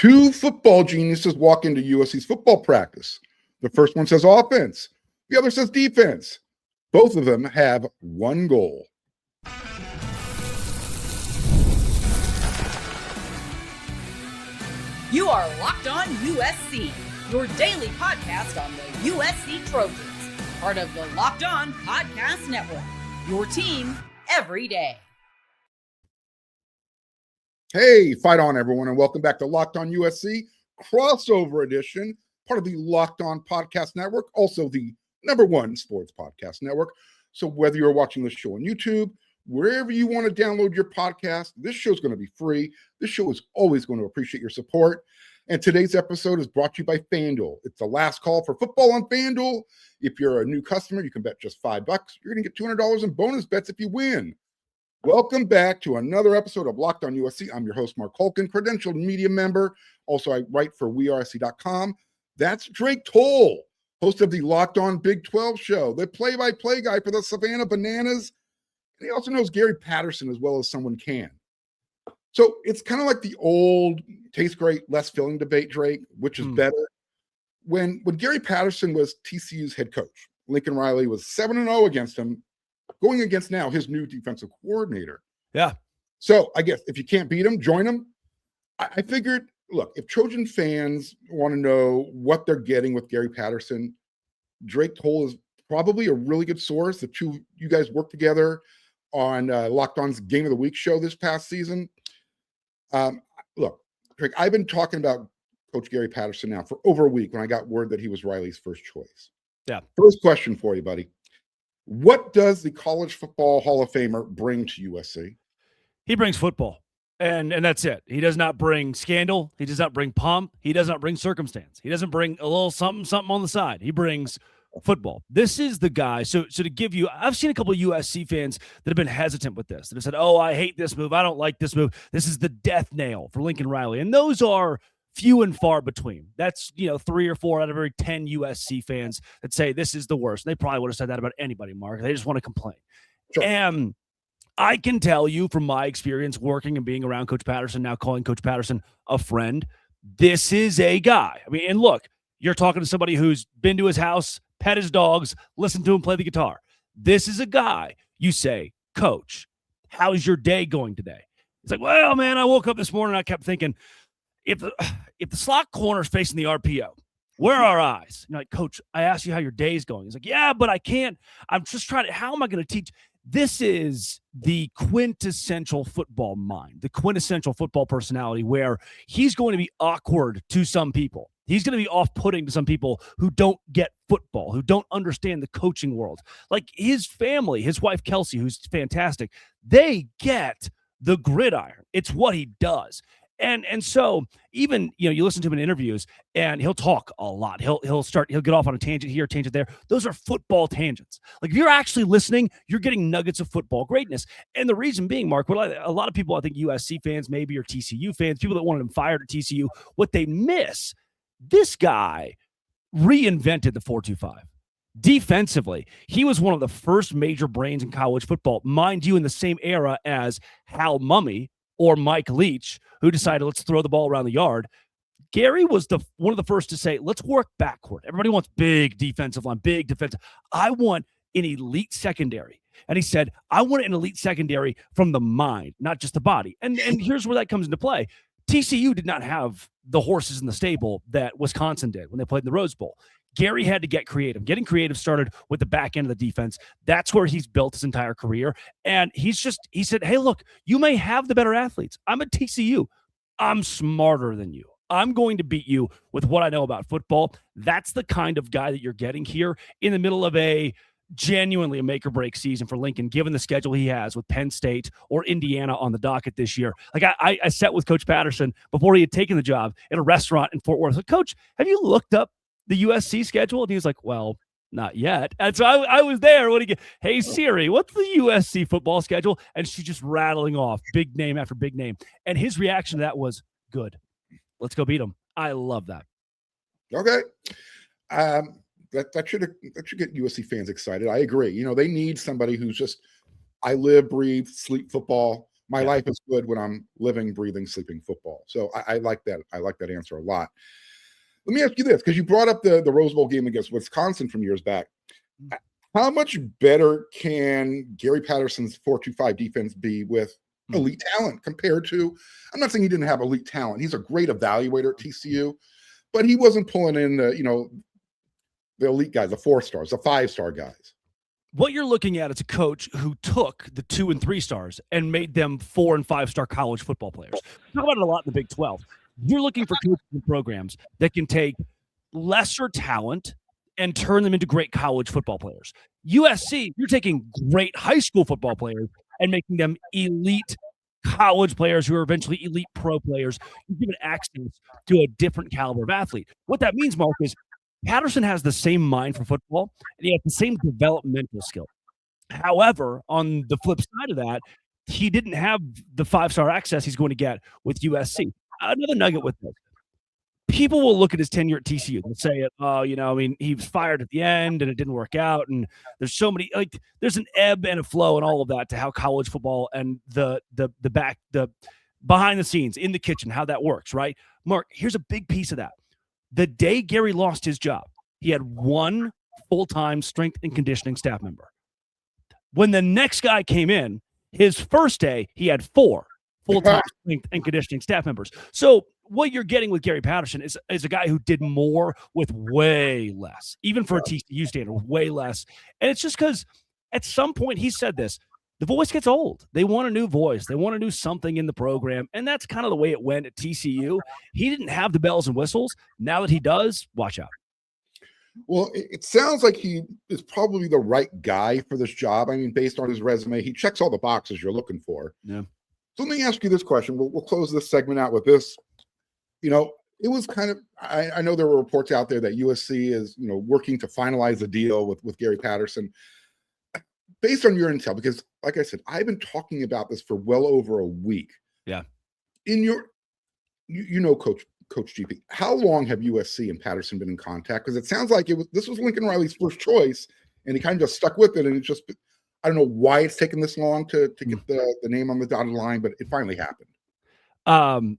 Two football geniuses walk into USC's football practice. The first one says offense. The other says defense. Both of them have one goal. You are Locked On USC, your daily podcast on the USC Trojans, part of the Locked On Podcast Network, your team every day. Hey, fight on, everyone, and welcome back to Locked On USC crossover edition, part of the Locked On Podcast Network, also the #1 sports podcast network. So whether you're watching this show on YouTube, wherever you want to download your podcast, this show is going to be free. This show is always going to appreciate your support. And today's episode is brought to you by FanDuel. It's the last call for football on FanDuel. If you're a new customer, you can bet just $5. You're going to get $200 in bonus bets if you win. Welcome back to another episode of Locked On USC. I'm your host, Marc, credentialed media member. Also, I write for WeAreSC.com. That's Drake Toll, host of the Locked On Big 12 show, the play-by-play guy for the Savannah Bananas. And he also knows Gary Patterson as well as someone can. So it's kind of like the old tastes great, less filling debate, Drake, which is better. When Gary Patterson was TCU's head coach, Lincoln Riley was 7-0 against him, going against now his new defensive coordinator. Yeah. So I guess if you can't beat him, join him. I figured, look, if Trojan fans want to know what they're getting with Gary Patterson, Drake Toll is probably a really good source. The two you guys worked together on Locked On's Game of the Week show this past season. Look, Drake, I've been talking about Coach Gary Patterson now for over a week when I got word that he was Riley's first choice. Yeah. First question for you, buddy. What does the College Football Hall of Famer bring to USC? He brings football, and that's it. He does not bring scandal. He does not bring pomp. He does not bring circumstance. He doesn't bring a little something on the side. He brings football. This is the guy. So to give you, I've seen a couple of USC fans that have been hesitant with this, that have said, oh, I hate this move. I don't like this move. This is the death nail for Lincoln Riley. And those are few and far between. That's, 3 or 4 out of every 10 USC fans that say this is the worst. They probably would have said that about anybody, Marc. They just want to complain. Sure. And I can tell you from my experience working and being around Coach Patterson, now calling Coach Patterson a friend, this is a guy. I mean, and look, you're talking to somebody who's been to his house, pet his dogs, listen to him play the guitar. This is a guy you say, Coach, how's your day going today? He's like, well, man, I woke up this morning and I kept thinking, if the slot corner is facing the RPO, where are our eyes? You're like, Coach, I asked you how your day's going. He's like, yeah, but I can't. I'm just trying to, how am I going to teach? This is the quintessential football mind, the quintessential football personality, where he's going to be awkward to some people. He's going to be off-putting to some people who don't get football, who don't understand the coaching world. Like his family, his wife, Kelsey, who's fantastic, they get the gridiron. It's what he does. And so even, you listen to him in interviews and he'll talk a lot. He'll get off on a tangent here, tangent there. Those are football tangents. Like if you're actually listening, you're getting nuggets of football greatness. And the reason being, Marc, what a lot of people, I think USC fans, maybe, or TCU fans, people that wanted him fired at TCU, what they miss, this guy reinvented the 4-2-5. Defensively, he was one of the first major brains in college football, mind you, in the same era as Hal Mumme or Mike Leach, who decided let's throw the ball around the yard. Gary was one of the first to say, let's work backward. Everybody wants big defensive line, big defensive. I want an elite secondary. And he said, I want an elite secondary from the mind, not just the body. And here's where that comes into play. TCU did not have the horses in the stable that Wisconsin did when they played in the Rose Bowl. Gary had to get creative. Getting creative started with the back end of the defense. That's where he's built his entire career. And he said, hey, look, you may have the better athletes. I'm at TCU. I'm smarter than you. I'm going to beat you with what I know about football. That's the kind of guy that you're getting here in the middle of genuinely a make or break season for Lincoln, given the schedule he has with Penn State or Indiana on the docket this year. Like I sat with Coach Patterson before he had taken the job at a restaurant in Fort Worth. Like, Coach, have you looked up the USC schedule? And he was like, well, not yet. And so I was there. Hey, Siri, what's the USC football schedule? And she's just rattling off big name after big name. And his reaction to that was, good. Let's go beat them. I love that. Okay. That should get USC fans excited. I agree. They need somebody who's just, I live, breathe, sleep football. My life is good when I'm living, breathing, sleeping football. So I like that. I like that answer a lot. Let me ask you this, because you brought up the Rose Bowl game against Wisconsin from years back. How much better can Gary Patterson's 4-2-5 defense be with elite talent compared to, I'm not saying he didn't have elite talent. He's a great evaluator at TCU, but he wasn't pulling in the elite guys, the 4-stars, the 5-star guys. What you're looking at is a coach who took the 2 and 3 stars and made them 4 and 5-star college football players. We talk about it a lot in the Big 12. You're looking for coaches and programs that can take lesser talent and turn them into great college football players. USC, you're taking great high school football players and making them elite college players who are eventually elite pro players. You're giving access to a different caliber of athlete. What that means, Marc, is Patterson has the same mind for football, and he has the same developmental skill. However, on the flip side of that, he didn't have the 5-star access he's going to get with USC. Another nugget with this. People will look at his tenure at TCU and say, he was fired at the end and it didn't work out. And there's so many, there's an ebb and a flow and all of that to how college football and the behind the scenes in the kitchen, how that works, right? Marc, here's a big piece of that. The day Gary lost his job, he had 1 full-time strength and conditioning staff member. When the next guy came in, his first day, he had 4 full-time strength and conditioning staff members. So what you're getting with Gary Patterson is a guy who did more with way less, even for a TCU standard, way less. And it's just because at some point he said this, the voice gets old. They want a new voice. They want to do something in the program. And that's kind of the way it went at TCU. He didn't have the bells and whistles. Now that he does, watch out. Well, it sounds like he is probably the right guy for this job. I mean, based on his resume, he checks all the boxes you're looking for. Yeah. So let me ask you this question. We'll close this segment out with this. It was kind of, I know there were reports out there that USC is, working to finalize a deal with Gary Patterson. Based on your intel, because like I said, I've been talking about this for well over a week. Yeah. In your, Coach GP, how long have USC and Patterson been in contact? Because it sounds like this was Lincoln Riley's first choice, and he kind of just stuck with it. And it's just, I don't know why it's taken this long to get the name on the dotted line, but it finally happened.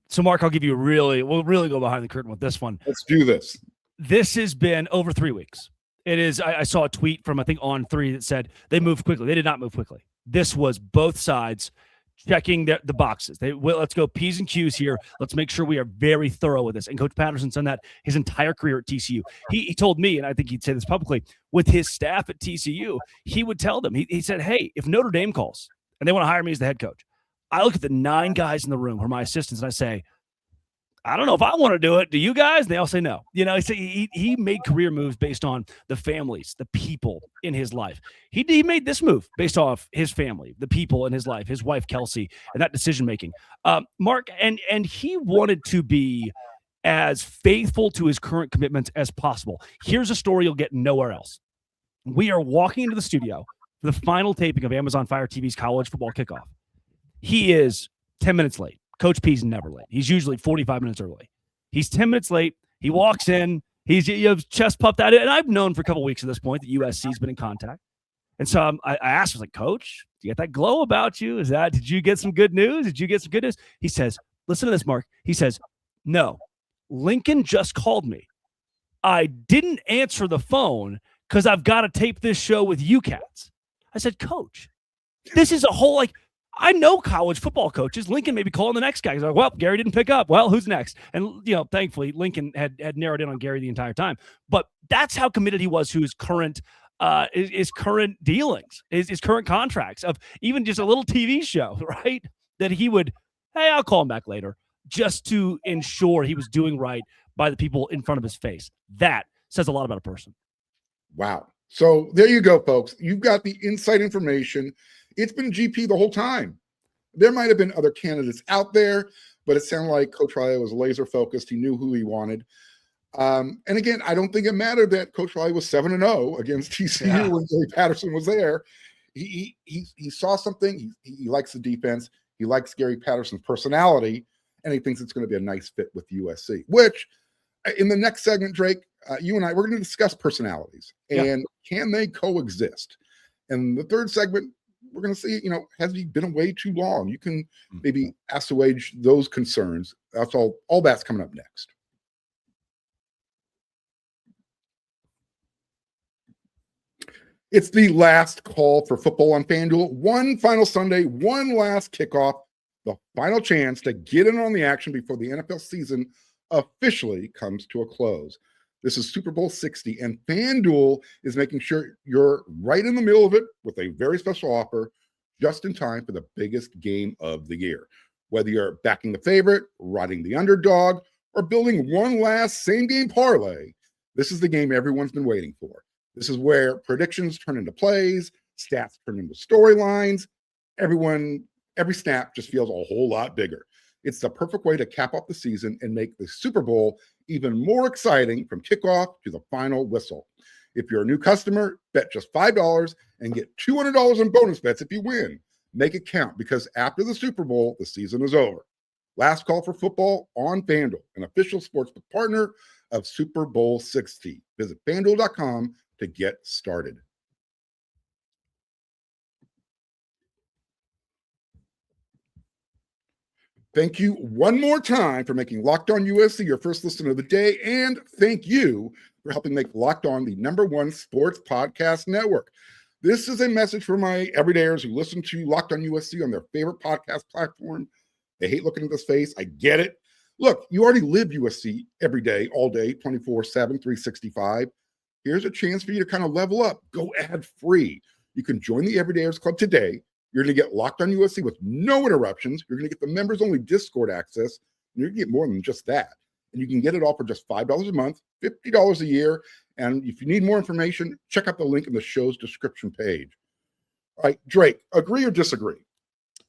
So Marc, I'll give you we'll really go behind the curtain with this one. Let's do this. This has been over 3 weeks. It is. I saw a tweet from, I think, On 3 that said they moved quickly. They did not move quickly. This was both sides checking the boxes. Let's go P's and Q's here. Let's make sure we are very thorough with this. And Coach Patterson's done that his entire career at TCU. He told me, and I think he'd say this publicly, with his staff at TCU, he would tell them, he said, hey, if Notre Dame calls and they want to hire me as the head coach, I look at the 9 guys in the room who are my assistants and I say, I don't know if I want to do it. Do you guys? And they all say no. He made career moves based on the families, the people in his life. He made this move based off his family, the people in his life, his wife, Kelsey, and that decision-making. Marc, and he wanted to be as faithful to his current commitments as possible. Here's a story you'll get nowhere else. We are walking into the studio for the final taping of Amazon Fire TV's college football kickoff. He is 10 minutes late. Coach P's never late. He's usually 45 minutes early. He's 10 minutes late. He walks in. He's chest puffed out. And I've known for a couple of weeks at this point that USC's been in contact. And so I asked, I was like, Coach, do you get that glow about you? Did you get some good news? Did you get some good news? He says, listen to this, Marc. He says, no, Lincoln just called me. I didn't answer the phone because I've got to tape this show with you cats. I said, Coach, this is a whole, I know college football coaches. Lincoln may be calling the next guy. He's like, well, Gary didn't pick up. Well, who's next? And, thankfully, Lincoln had narrowed in on Gary the entire time. But that's how committed he was to his current dealings, his current contracts of even just a little TV show, right? That he would, hey, I'll call him back later, just to ensure he was doing right by the people in front of his face. That says a lot about a person. Wow. So there you go, folks. You've got the inside information. It's been GP the whole time. There might have been other candidates out there, but it sounded like Coach Riley was laser focused. He knew who he wanted. And again, I don't think it mattered that Coach Riley was 7-0 against TCU when Gary Patterson was there. He saw something. He likes the defense. He likes Gary Patterson's personality, and he thinks it's going to be a nice fit with USC, which in the next segment, Drake, you and I, we're going to discuss personalities and can they coexist? And the third segment, we're going to see, has he been away too long? You can maybe assuage those concerns. That's all that's coming up next. It's the last call for football on FanDuel. One final Sunday, one last kickoff, the final chance to get in on the action before the NFL season officially comes to a close. This is Super Bowl 60, and FanDuel is making sure you're right in the middle of it with a very special offer just in time for the biggest game of the year. Whether you're backing the favorite, riding the underdog, or building one last same-game parlay, this is the game everyone's been waiting for. This is where predictions turn into plays, stats turn into storylines. Every snap just feels a whole lot bigger. It's the perfect way to cap off the season and make the Super Bowl even more exciting from kickoff to the final whistle. If you're a new customer, bet just $5 and get $200 in bonus bets if you win. Make it count, because after the Super Bowl, the season is over. Last call for football on FanDuel, an official sportsbook partner of Super Bowl 60. Visit FanDuel.com to get started. Thank you one more time for making Locked On USC your first listen of the day, and thank you for helping make Locked On the #1 sports podcast network. This is a message for my everydayers who listen to Locked On USC on their favorite podcast platform. They hate looking at this face. I get it. Look, you already live USC every day, all day, 24/7, 365. Here's a chance for you to kind of level up. Go ad-free. You can join the Everydayers Club today. You're going to get Locked On USC with no interruptions. You're going to get the members-only Discord access. And you're going to get more than just that. And you can get it all for just $5 a month, $50 a year. And if you need more information, check out the link in the show's description page. All right, Drake, agree or disagree?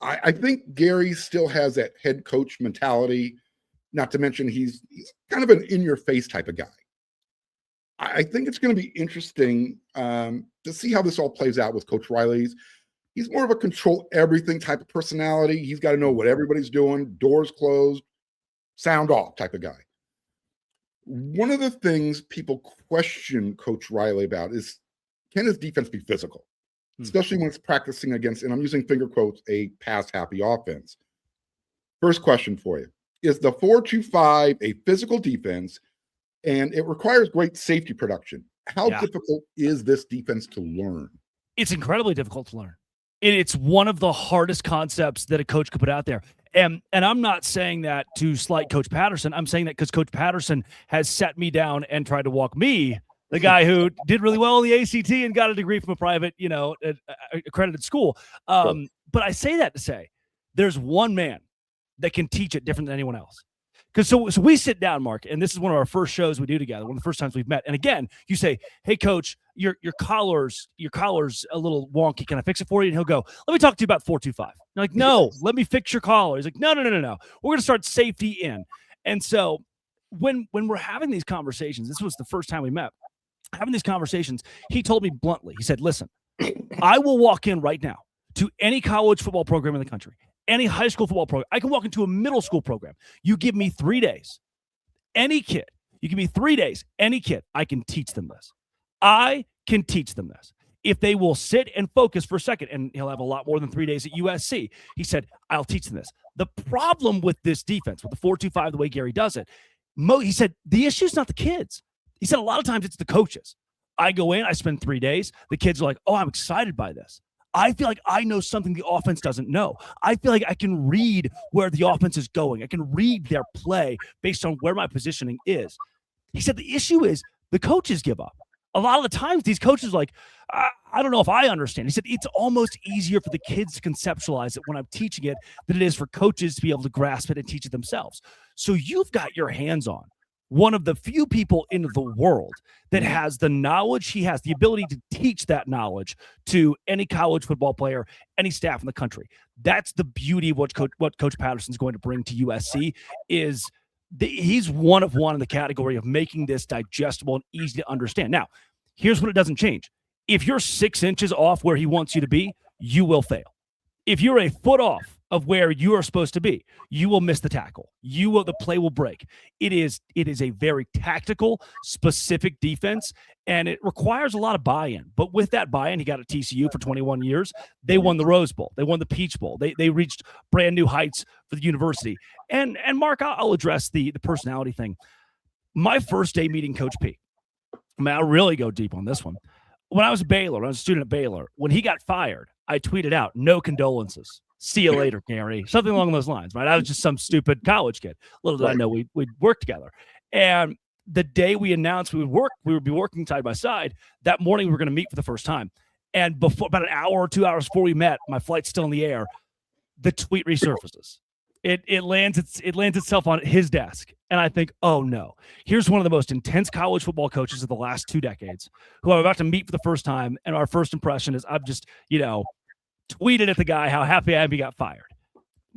I think Gary still has that head coach mentality, not to mention he's kind of an in-your-face type of guy. I think it's going to be interesting to see how this all plays out with Coach Riley's. He's more of a control everything type of personality. He's got to know what everybody's doing, doors closed, sound off type of guy. One of the things people question Coach Riley about is, can his defense be physical? Especially when it's practicing against, and I'm using finger quotes, a pass-happy offense. First question for you. Is the 4-2-5 a physical defense, and it requires great safety production? How difficult is this defense to learn? It's incredibly difficult to learn. It's one of the hardest concepts that a coach could put out there. And I'm not saying that to slight Coach Patterson. I'm saying that because Coach Patterson has sat me down and tried to walk me, the guy who did really well in the ACT and got a degree from a private, accredited school. But I say that to say there's one man that can teach it different than anyone else. Because so we sit down, Marc, and this is one of our first shows we do together, one of the first times we've met. And again, you say, "Hey, Coach, your collar's a little wonky. Can I fix it for you?" And he'll go, "Let me talk to you about 4-2-5." You're like, "No, let me fix your collar." He's like, No. We're going to start safety in. And so when we're having these conversations, this was the first time we met, having these conversations, he told me bluntly, he said, "Listen, I will walk in right now to any college football program in the country, any high school football program. I can walk into a middle school program. You give me 3 days, any kid, you give me 3 days, any kid, I can teach them this. I can teach them this. If they will sit and focus for a second," and he'll have a lot more than 3 days at USC. He said, "I'll teach them this." The problem with this defense, with the 4-2-5, the way Gary does it, he said, the issue is not the kids. He said, a lot of times it's the coaches. I go in, I spend 3 days. The kids are like, "Oh, I'm excited by this. I feel like I know something the offense doesn't know. I feel like I can read where the offense is going. I can read their play based on where my positioning is." He said the issue is the coaches give up. A lot of the times these coaches are like, I don't know if I understand. He said it's almost easier for the kids to conceptualize it when I'm teaching it than it is for coaches to be able to grasp it and teach it themselves. So you've got your hands on one of the few people in the world that has the knowledge. He has the ability to teach that knowledge to any college football player, any staff in the country. That's the beauty of what Coach Patterson's going to bring to USC is he's one of one in the category of making this digestible and easy to understand. Now, here's what it doesn't change. If you're 6 inches off where he wants you to be, you will fail. If you're a foot off of where you are supposed to be. You will miss the tackle. The play will break. It is a very tactical, specific defense, and it requires a lot of buy-in. But with that buy-in, he got at TCU for 21 years. They won the Rose Bowl. They won the Peach Bowl. They reached brand new heights for the university. And Marc, I'll address the personality thing. My first day meeting Coach P, I mean, I'll really go deep on this one. When I was at Baylor, when I was a student at Baylor, when he got fired, I tweeted out, "No condolences. See you later, Gary." Something along those lines, right? I was just some stupid college kid. Little did I know we'd work together. And the day we announced we would be working side by side, that morning we were going to meet for the first time. And before, about an hour or 2 hours before we met, my flight's still in the air, the tweet resurfaces. It lands itself on his desk. And I think, oh no, here's one of the most intense college football coaches of the last 2 decades who I'm about to meet for the first time. And our first impression is I've just, tweeted at the guy how happy I am he got fired.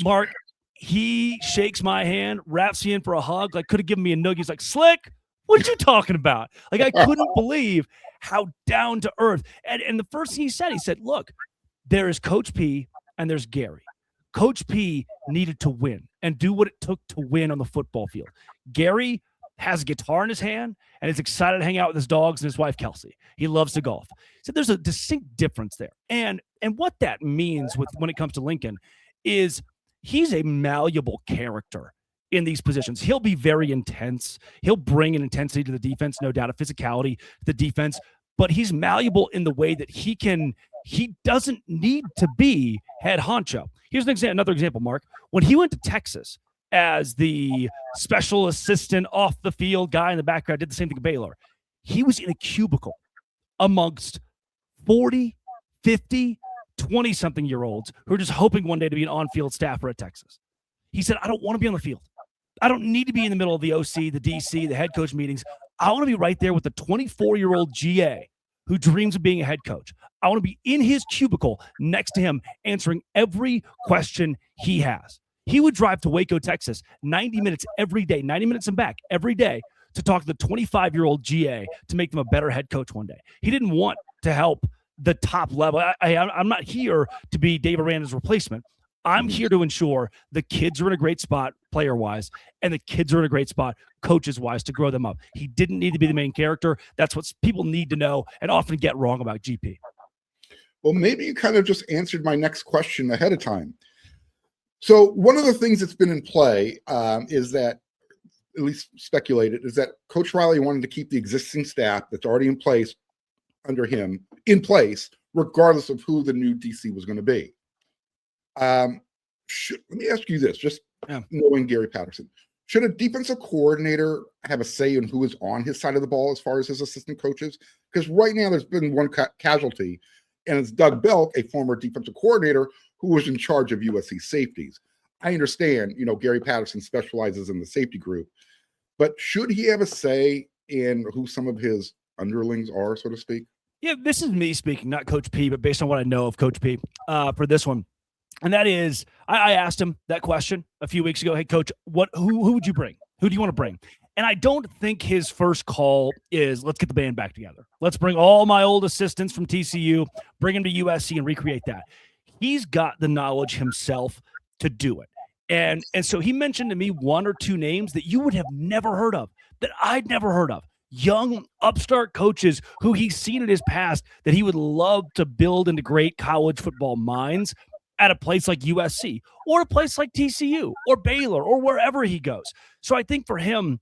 Marc, he shakes my hand, wraps me in for a hug, like could have given me a nugget. He's like, "Slick, what are you talking about?" Like I couldn't believe how down to earth. And the first thing he said, "Look, there is Coach P and there's Gary. Coach P needed to win and do what it took to win on the football field. Gary has a guitar in his hand and is excited to hang out with his dogs and his wife, Kelsey. He loves to golf." So there's a distinct difference there. And what that means when it comes to Lincoln is he's a malleable character in these positions. He'll be very intense. He'll bring an intensity to the defense, no doubt, a physicality to the defense, but he's malleable in the way that he doesn't need to be head honcho. Here's another example, Marc. When he went to Texas as the special assistant off the field guy in the background, did the same thing at Baylor. He was in a cubicle amongst 40, 50, 20-something-year-olds who are just hoping one day to be an on-field staffer at Texas. He said, "I don't want to be on the field. I don't need to be in the middle of the OC, the DC, the head coach meetings. I want to be right there with the 24-year-old GA who dreams of being a head coach. I want to be in his cubicle next to him answering every question he has." He would drive to Waco, Texas, 90 minutes every day, 90 minutes and back every day to talk to the 25-year-old GA to make them a better head coach one day. He didn't want to help the top level. I'm not here to be Dave Aranda's replacement. I'm here to ensure the kids are in a great spot player-wise and the kids are in a great spot coaches-wise to grow them up. He didn't need to be the main character. That's what people need to know and often get wrong about GP. Well, maybe you kind of just answered my next question ahead of time. So one of the things that's been in play is that, at least speculated, is that Coach Riley wanted to keep the existing staff that's already in place under him in place, regardless of who the new DC was going to be. Let me ask you this, just knowing Gary Patterson. Should a defensive coordinator have a say in who is on his side of the ball as far as his assistant coaches? Because right now there's been one casualty, and it's Doug Belk, a former defensive coordinator who was in charge of USC safeties. I understand, Gary Patterson specializes in the safety group, but should he have a say in who some of his underlings are, so to speak? Yeah, this is me speaking, not Coach P, but based on what I know of Coach P for this one. And that is, I asked him that question a few weeks ago. "Hey, Coach, who would you bring? Who do you want to bring?" And I don't think his first call is, "Let's get the band back together. Let's bring all my old assistants from TCU, bring them to USC and recreate that." He's got the knowledge himself to do it. And so he mentioned to me 1 or 2 names that you would have never heard of, that I'd never heard of. Young upstart coaches who he's seen in his past that he would love to build into great college football minds at a place like USC or a place like TCU or Baylor or wherever he goes. So I think for him,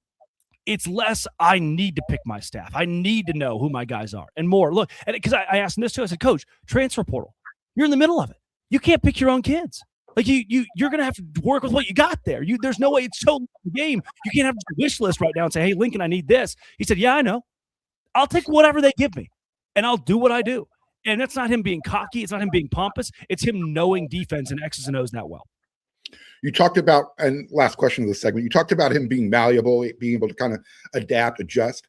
it's less, I need to pick my staff. I need to know who my guys are, and more. Look, because I asked him this too. I said, "Coach, transfer portal. You're in the middle of it. You can't pick your own kids. Like you're going to have to work with what you got there. There's no way it's so the game. You can't have a wish list right now and say, 'Hey, Lincoln, I need this.'" He said, "Yeah, I know. I'll take whatever they give me, and I'll do what I do." And that's not him being cocky. It's not him being pompous. It's him knowing defense and X's and O's that well. You talked about, and last question of the segment, you talked about him being malleable, being able to kind of adapt, adjust.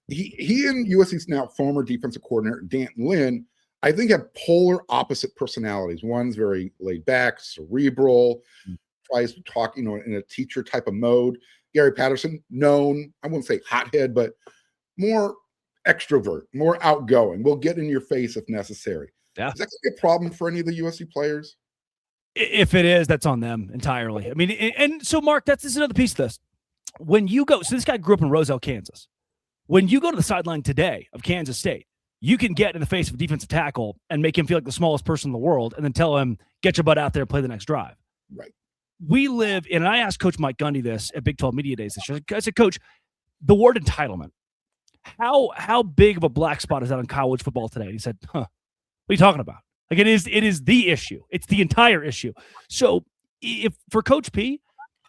He and USC's now former defensive coordinator, Dan Lynn, I think have polar opposite personalities. One's very laid back, cerebral, tries to talk, in a teacher type of mode. Gary Patterson, known, I wouldn't say hothead, but more extrovert, more outgoing. Will get in your face if necessary. Yeah. Is that going to be a problem for any of the USC players? If it is, that's on them entirely. I mean, and so Mark, this is another piece of this. When you go, so this guy grew up in Roselle, Kansas. When you go to the sideline today of Kansas State, you can get in the face of a defensive tackle and make him feel like the smallest person in the world and then tell him, get your butt out there and play the next drive. Right. We live in, and I asked Coach Mike Gundy this at Big 12 Media Days this year. I said, Coach, the word entitlement, how big of a black spot is that on college football today? And he said, what are you talking about? Like it is the issue. It's the entire issue. So if for Coach P,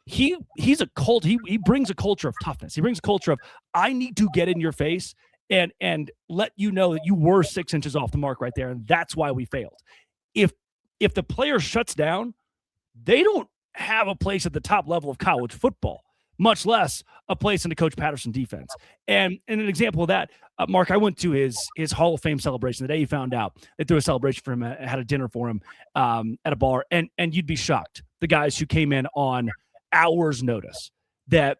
he's a cult. He brings a culture of toughness. He brings a culture of, I need to get in your face and let you know that you were 6 inches off the mark right there. And that's why we failed. If the player shuts down, they don't have a place at the top level of college football, much less a place in the Coach Patterson defense. And an example of that, Mark, I went to his Hall of Fame celebration the day he found out they threw a celebration for him, had a dinner for him at a bar, and you'd be shocked. The guys who came in on hours' notice, that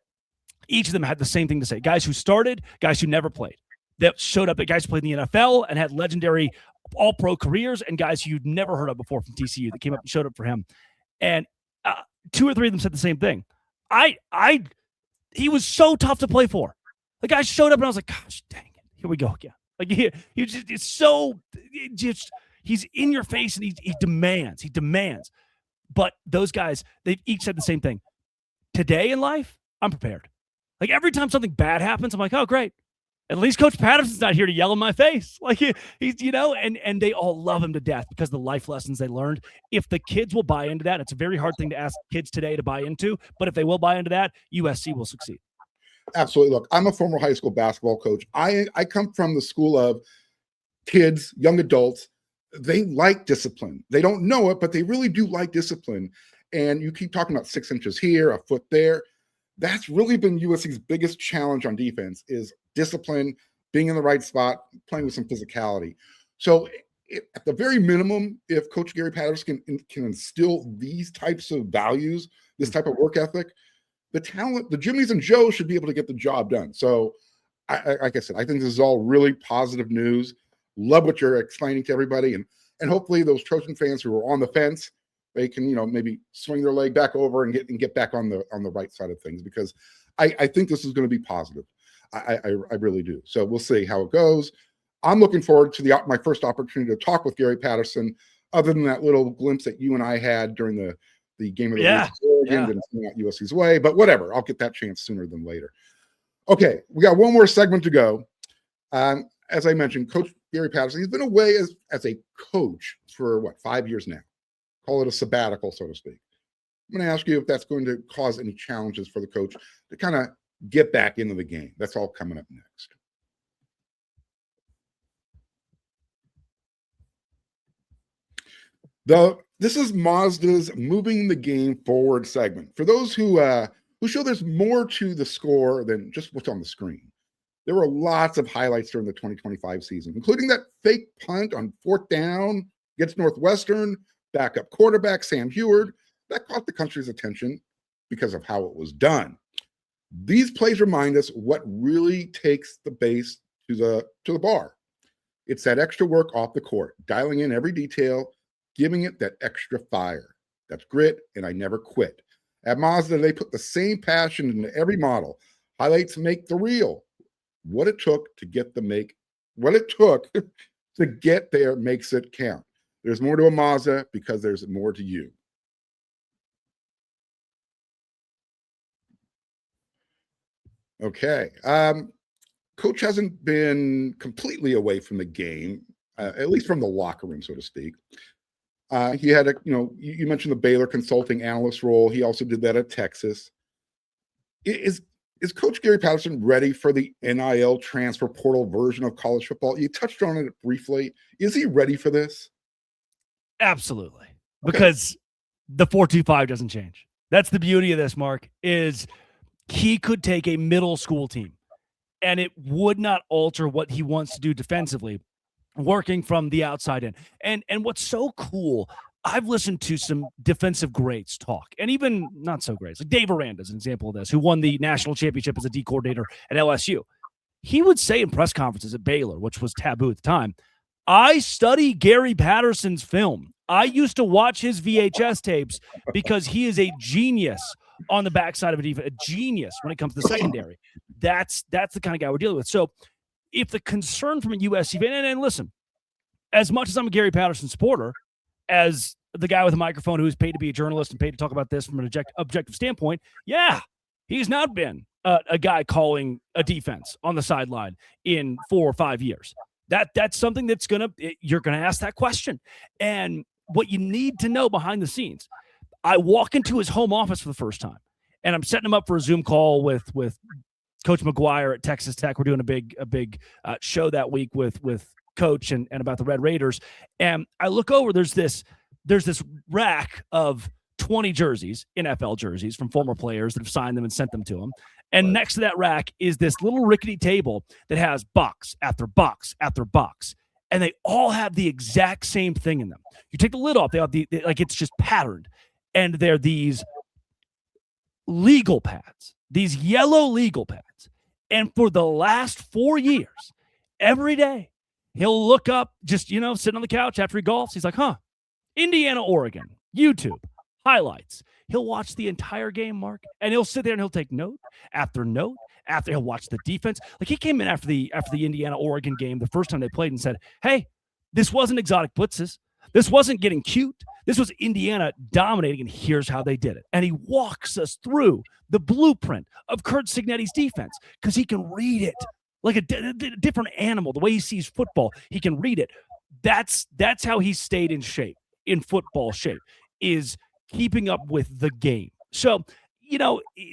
each of them had the same thing to say. Guys who started, guys who never played, that showed up at guys who played in the NFL and had legendary all-pro careers, and guys you'd never heard of before from TCU that came up and showed up for him. And 2 or 3 of them said the same thing. He was so tough to play for. The guy showed up and I was like, gosh, dang it. Here we go again. Like he just, it's so, he's in your face and he demands. But those guys, they've each said the same thing. Today in life, I'm prepared. Like every time something bad happens, I'm like, oh, great. At least Coach Patterson's not here to yell in my face. Like he's, and they all love him to death because of the life lessons they learned. If the kids will buy into that, it's a very hard thing to ask kids today to buy into, but if they will buy into that, USC will succeed. Absolutely. Look, I'm a former high school basketball coach. I come from the school of kids, young adults. They like discipline. They don't know it, but they really do like discipline. And you keep talking about 6 inches here, a foot there. That's really been USC's biggest challenge on defense is discipline, being in the right spot, playing with some physicality. So at the very minimum, if Coach Gary Patterson can instill these types of values, this type of work ethic, the talent, the Jimmies and Joes should be able to get the job done. So like I said, I think this is all really positive news. Love what you're explaining to everybody. And hopefully those Trojan fans who are on the fence, they can, maybe swing their leg back over and get back on the right side of things, because I think this is going to be positive. I really do. So we'll see how it goes. I'm looking forward to my first opportunity to talk with Gary Patterson, other than that little glimpse that you and I had during the game of the week. Didn't see out USC's way, but whatever. I'll get that chance sooner than later. Okay, we got one more segment to go. As I mentioned, Coach Gary Patterson, he's been away as a coach for 5 years now. Call it a sabbatical, so to speak. I'm going to ask you if that's going to cause any challenges for the coach to kind of get back into the game. That's all coming up next. This is Mazda's Moving the Game Forward segment. For those who show there's more to the score than just what's on the screen. There were lots of highlights during the 2025 season, including that fake punt on 4th down against Northwestern, backup quarterback Sam Heward. That caught the country's attention because of how it was done. These plays remind us what really takes the base to the bar. It's that extra work off the court, dialing in every detail, giving it that extra fire. That's grit, and I never quit. At Mazda, they put the same passion into every model. Highlights make the reel. What it took to get there makes it count. There's more to a Mazda because there's more to you. Okay. Coach hasn't been completely away from the game, at least from the locker room, so to speak. He had you mentioned the Baylor consulting analyst role. He also did that at Texas. Is Coach Gary Patterson ready for the NIL transfer portal version of college football? You touched on it briefly. Is he ready for this? Absolutely. Because the 4-2-5 doesn't change. That's the beauty of this, Mark, is he could take a middle school team and it would not alter what he wants to do defensively, working from the outside in. And what's so cool, I've listened to some defensive greats talk, and even not so greats, like Dave Aranda is an example of this, who won the national championship as a D coordinator at LSU. He would say in press conferences at Baylor, which was taboo at the time, I study Gary Patterson's film. I used to watch his VHS tapes because he is a genius on the backside of a defense, a genius when it comes to the secondary. That's the kind of guy we're dealing with. So if the concern from a USC fan, and listen, as much as I'm a Gary Patterson supporter, as the guy with a microphone who's paid to be a journalist and paid to talk about this from an objective standpoint, yeah, he's not been a guy calling a defense on the sideline in 4 or 5 years. That's something that's you're gonna ask that question. And what you need to know behind the scenes, I walk into his home office for the first time, and I'm setting him up for a Zoom call with Coach McGuire at Texas Tech. We're doing a big show that week with Coach and about the Red Raiders. And I look over, there's this rack of 20 jerseys, NFL jerseys from former players that have signed them and sent them to him. And next to that rack is this little rickety table that has box after box after box. And they all have the exact same thing in them. You take the lid off, they have it's just patterned. And they're these legal pads, these yellow legal pads. And for the last 4 years, every day, he'll look up, just, sitting on the couch after he golfs. He's like, Indiana, Oregon, YouTube, highlights. He'll watch the entire game, Mark, and he'll sit there and he'll take note after note after he'll watch the defense. Like, he came in after the Indiana, Oregon game, the first time they played, and said, hey, this wasn't exotic blitzes. This wasn't getting cute. This was Indiana dominating, and here's how they did it. And he walks us through the blueprint of Curt Cignetti's defense because he can read it like a different animal. The way he sees football, he can read it. That's how he stayed in shape, in football shape, is keeping up with the game. So,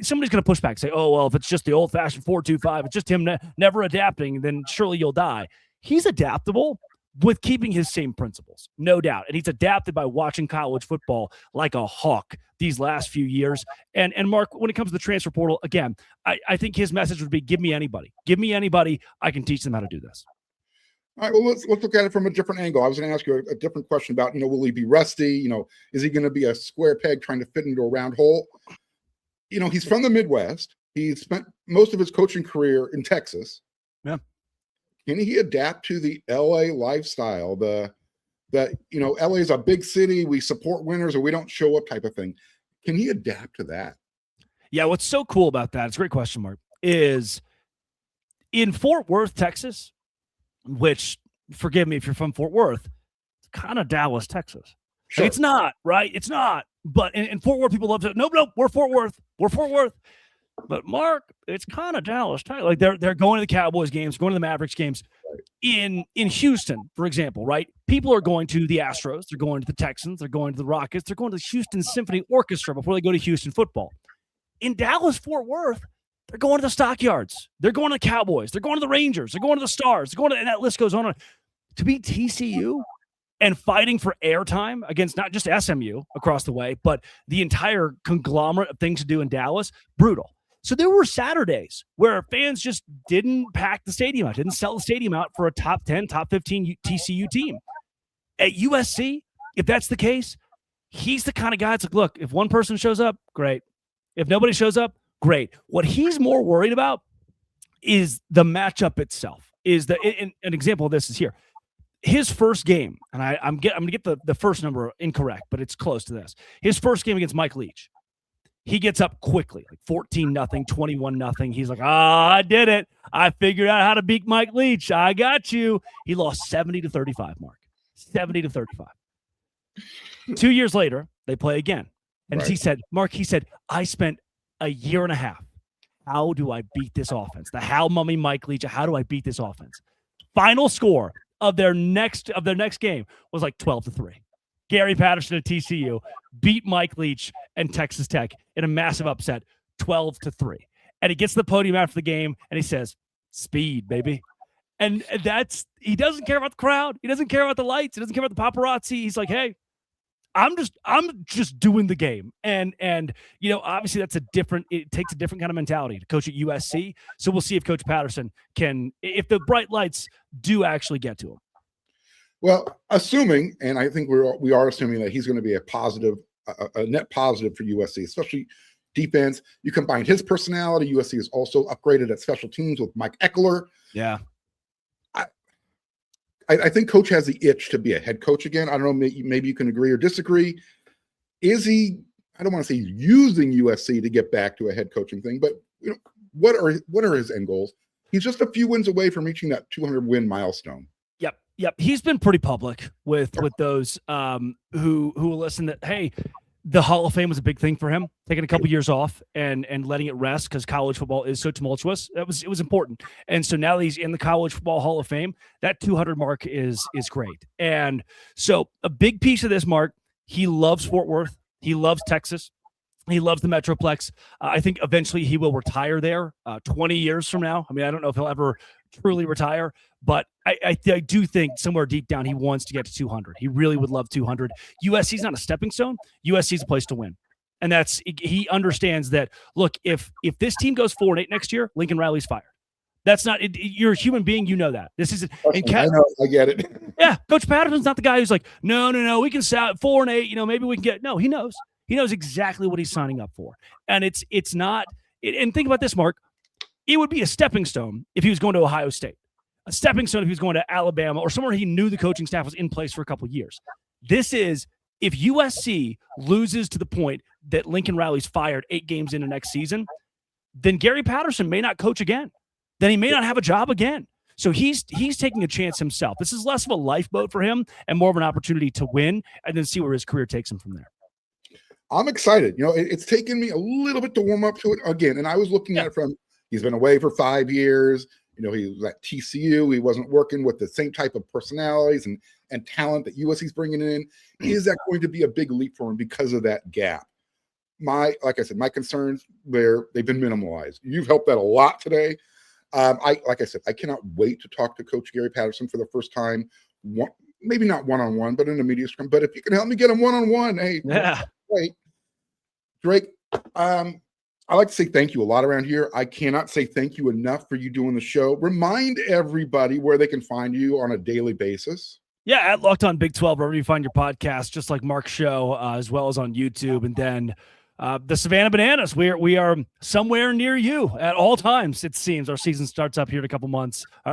somebody's going to push back and say, oh, well, if it's just the old-fashioned 4-2-5, it's just him never adapting, then surely you'll die. He's adaptable with keeping his same principles, no doubt. And he's adapted by watching college football like a hawk these last few years. And Mark, when it comes to the transfer portal, again, I think his message would be, give me anybody. Give me anybody. I can teach them how to do this. All right, well, let's look at it from a different angle. I was going to ask you a different question about, will he be rusty? Is he going to be a square peg trying to fit into a round hole? He's from the Midwest. He spent most of his coaching career in Texas. Yeah. Can he adapt to the LA lifestyle? LA is a big city. We support winners or we don't show up type of thing. Can he adapt to that? Yeah. What's so cool about that, it's a great question, Mark, is in Fort Worth, Texas, which, forgive me if you're from Fort Worth, it's kind of Dallas, Texas. Sure. It's not, right? It's not. But in Fort Worth, people love to, no, we're Fort Worth. We're Fort Worth. But Mark, it's kind of Dallas. Like they're going to the Cowboys games, going to the Mavericks games. In Houston, for example, right? People are going to the Astros. They're going to the Texans. They're going to the Rockets. They're going to the Houston Symphony Orchestra before they go to Houston football. In Dallas, Fort Worth, they're going to the Stockyards. They're going to the Cowboys. They're going to the Rangers. They're going to the Stars. They're going to, and that list goes on. To beat TCU and fighting for airtime against not just SMU across the way, but the entire conglomerate of things to do in Dallas, brutal. So there were Saturdays where fans just didn't pack the stadium out, didn't sell the stadium out for a top 10, top 15 TCU team. At USC, if that's the case, he's the kind of guy that's like, look, if one person shows up, great. If nobody shows up, great. What he's more worried about is the matchup itself. An example of this is here. His first game, and I'm going to get the first number incorrect, but it's close to this. His first game against Mike Leach. He gets up quickly, like 14-0, 21-0. He's like, I did it. I figured out how to beat Mike Leach. I got you. He lost 70-35, Mark. 70-35. 2 years later, they play again. And right. He said, I spent a year and a half. How do I beat this offense? The How Mummy Mike Leach. How do I beat this offense? Final score of their next game was like 12-3. Gary Patterson at TCU beat Mike Leach and Texas Tech in a massive upset, 12-3. And he gets to the podium after the game and he says, speed, baby. And he doesn't care about the crowd. He doesn't care about the lights. He doesn't care about the paparazzi. He's like, hey, I'm just doing the game. And obviously it takes a different kind of mentality to coach at USC. So we'll see if Coach Patterson can, if the bright lights do actually get to him. Well, assuming, and I think we are assuming that he's going to be a net positive for USC, especially defense. You combine his personality. USC is also upgraded at special teams with Mike Eckler. Yeah. I think Coach has the itch to be a head coach again. I don't know, maybe you can agree or disagree. Is he, I don't want to say he's using USC to get back to a head coaching thing, but what are his end goals? He's just a few wins away from reaching that 200 win milestone. Yep. He's been pretty public with those who will listen that, hey, the Hall of Fame was a big thing for him, taking a couple years off and letting it rest because college football is so tumultuous. It was important. And so now that he's in the College Football Hall of Fame, that 200 mark is great. And so a big piece of this, Marc, he loves Fort Worth. He loves Texas. He loves the Metroplex. I think eventually he will retire there 20 years from now. I mean, I don't know if he'll ever truly retire, but I do think somewhere deep down he wants to get to 200. He really would love 200. USC's not a stepping stone. USC's a place to win. And he understands that, look, if this team goes 4-8 next year, Lincoln Riley's fired. That's not – you're a human being. You know that. This isn't – I know. I get it. Yeah. Coach Patterson's not the guy who's like, no, we can sell 4-8. Maybe we can get – no, he knows. He knows exactly what he's signing up for. And it's not – and think about this, Marc. It would be a stepping stone if he was going to Ohio State. A stepping stone if he was going to Alabama or somewhere he knew the coaching staff was in place for a couple of years. This is – if USC loses to the point that Lincoln Riley's fired 8 games into next season, then Gary Patterson may not coach again. Then he may not have a job again. So he's taking a chance himself. This is less of a lifeboat for him and more of an opportunity to win and then see where his career takes him from there. I'm excited. It's taken me a little bit to warm up to it again. And I was looking at it from, he's been away for 5 years. He was at TCU. He wasn't working with the same type of personalities and talent that USC's bringing in. Is that going to be a big leap for him because of that gap? Like I said, my concerns they've been minimalized. You've helped that a lot today. Like I said, I cannot wait to talk to Coach Gary Patterson for the first time. Maybe not one-on-one, but in a media scrum. But if you can help me get him one-on-one, hey, yeah, great. Drake, I like to say thank you a lot around here. I cannot say thank you enough for you doing the show. Remind everybody where they can find you on a daily basis. Yeah, at Locked On Big 12, wherever you find your podcast, just like Marc's show, as well as on YouTube. And then the Savannah Bananas, we are somewhere near you at all times, it seems. Our season starts up here in a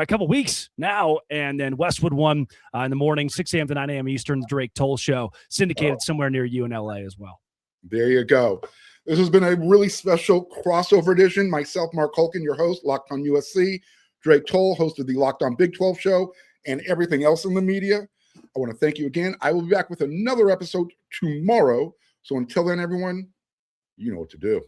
couple weeks now. And then Westwood 1 in the morning, 6 a.m. to 9 a.m. Eastern, the Drake Toll Show, syndicated somewhere near you in LA as well. There you go. This has been a really special crossover edition. Myself, Marc Kulkin, your host, Locked On USC. Drake Toll, host of the Locked On Big 12 show, and everything else in the media. I want to thank you again. I will be back with another episode tomorrow. So until then, everyone, you know what to do.